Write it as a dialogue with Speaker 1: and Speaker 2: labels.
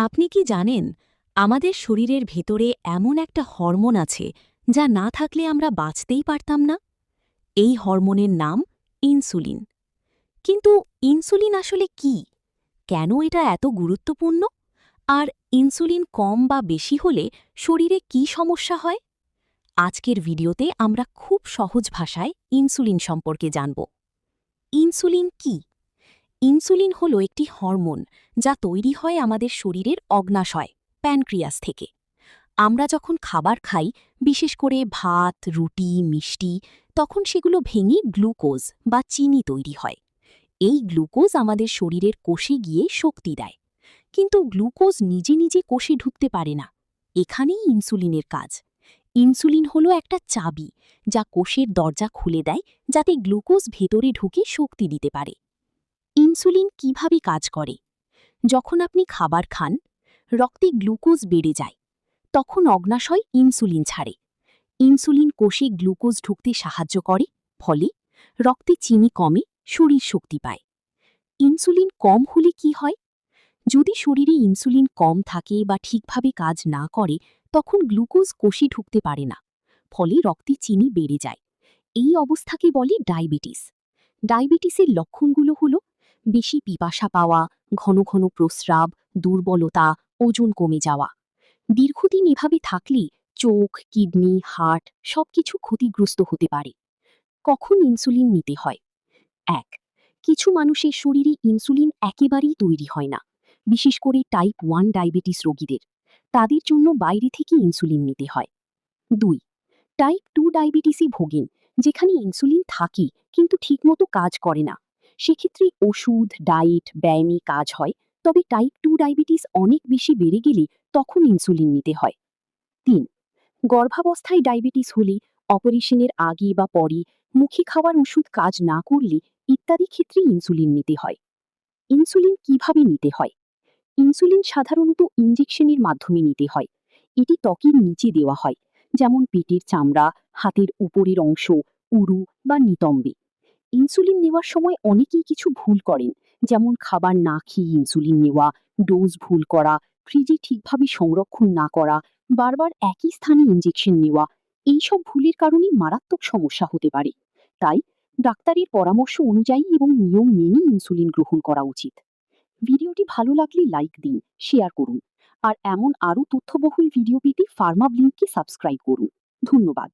Speaker 1: আপনি কি জানেন আমাদের শরীরের ভেতরে এমন একটা হরমোন আছে যা না থাকলে আমরা বাঁচতেই পারতাম না? এই হরমোনের নাম ইনসুলিন। কিন্তু ইনসুলিন আসলে কি? কেন এটা এত গুরুত্বপূর্ণ? আর ইনসুলিন কম বা বেশি হলে শরীরে কি সমস্যা হয়? আজকের ভিডিওতে আমরা খুব সহজ ভাষায় ইনসুলিন সম্পর্কে জানব। ইনসুলিন কি? ইনসুলিন হল একটি হরমোন যা তৈরি হয় আমাদের শরীরের অগ্ন্যাশয় প্যানক্রিয়াস থেকে। আমরা যখন খাবার খাই, বিশেষ করে ভাত, রুটি, মিষ্টি, তখন সেগুলো ভেঙে গ্লুকোজ বা চিনি তৈরি হয়। এই গ্লুকোজ আমাদের শরীরের কোষে গিয়ে শক্তি দেয়। কিন্তু গ্লুকোজ নিজে নিজে কোষে ঢুকতে পারে না। এখানেই ইনসুলিনের কাজ। ইনসুলিন হলো একটা চাবি যা কোষের দরজা খুলে দেয়, যাতে গ্লুকোজ ভেতরে ঢুকে শক্তি দিতে পারে। ইনসুলিন কিভাবে কাজ করে? যখন আপনি খাবার খান, রক্তে গ্লুকোজ বেড়ে যায়। তখন অগ্ন্যাশয় ইনসুলিন ছাড়ে। ইনসুলিন কোষে গ্লুকোজ ঢুকতে সাহায্য করে, ফলে রক্তে চিনি কমে, শরীর শক্তি পায়। ইনসুলিন কম হলে কি হয়? যদি শরীরে ইনসুলিন কম থাকে বা ঠিকভাবে কাজ না করে, তখন গ্লুকোজ কোষে ঢুকতে পারে না, ফলে রক্তে চিনি বেড়ে যায়। এই অবস্থাকে বলে ডায়াবেটিস। ডায়াবেটিসের লক্ষণগুলো হল বেশি পিপাসা পাওয়া, ঘন ঘন প্রস্রাব, দুর্বলতা, ওজন কমে যাওয়া। দীর্ঘদিন এভাবে থাকলে চোখ, কিডনি, হার্ট সবকিছু ক্ষতিগ্রস্ত হতে পারে। কখন ইনসুলিন নিতে হয়? ১. কিছু মানুষের শরীরে ইনসুলিন একেবারেই তৈরি হয় না, বিশেষ করে টাইপ 1 ডায়াবেটিস রোগীদের। তাদের জন্য বাইরে থেকে ইনসুলিন নিতে হয়। ২. টাইপ 2 ডায়াবেটিসে ভোগেন, যেখানে ইনসুলিন থাকে কিন্তু ঠিকমতো কাজ করে না। সেক্ষেত্রে ওষুধ, ডায়েট, ব্যায়ামে কাজ হয়। তবে টাইপ 2 ডায়াবেটিস অনেক বেশি বেড়ে গেলে তখন ইনসুলিন নিতে হয়। ৩. গর্ভাবস্থায় ডায়াবেটিস হলে, অপারেশনের আগে বা পরে, মুখে খাওয়ার ওষুধ কাজ না করলে ইত্যাদি ক্ষেত্রে ইনসুলিন নিতে হয়। ইনসুলিন কিভাবে নিতে হয়? ইনসুলিন সাধারণত ইনজেকশনের মাধ্যমে নিতে হয়। এটি ত্বকের নিচে দেওয়া হয়, যেমন পেটের চামড়া, হাতের উপরের অংশ, উরু বা নিতম্বে। ইনসুলিন নেওয়ার সময় অনেকেই কিছু ভুল করেন, যেমন খাবার না খেয়ে ইনসুলিন নেওয়া, ডোজ ভুল করা, ফ্রিজে ঠিকভাবে সংরক্ষণ না করা, বারবার একই স্থানে ইনজেকশন নেওয়া। এইসব ভুলের কারণে মারাত্মক সমস্যা হতে পারে। তাই ডাক্তারের পরামর্শ অনুযায়ী এবং নিয়ম মেনে ইনসুলিন গ্রহণ করা উচিত। ভিডিওটি ভালো লাগলে লাইক দিন, শেয়ার করুন। আর এমন আরও তথ্যবহুল ভিডিও পেতে ফার্মা ব্লিঙ্ককে সাবস্ক্রাইব করুন। ধন্যবাদ।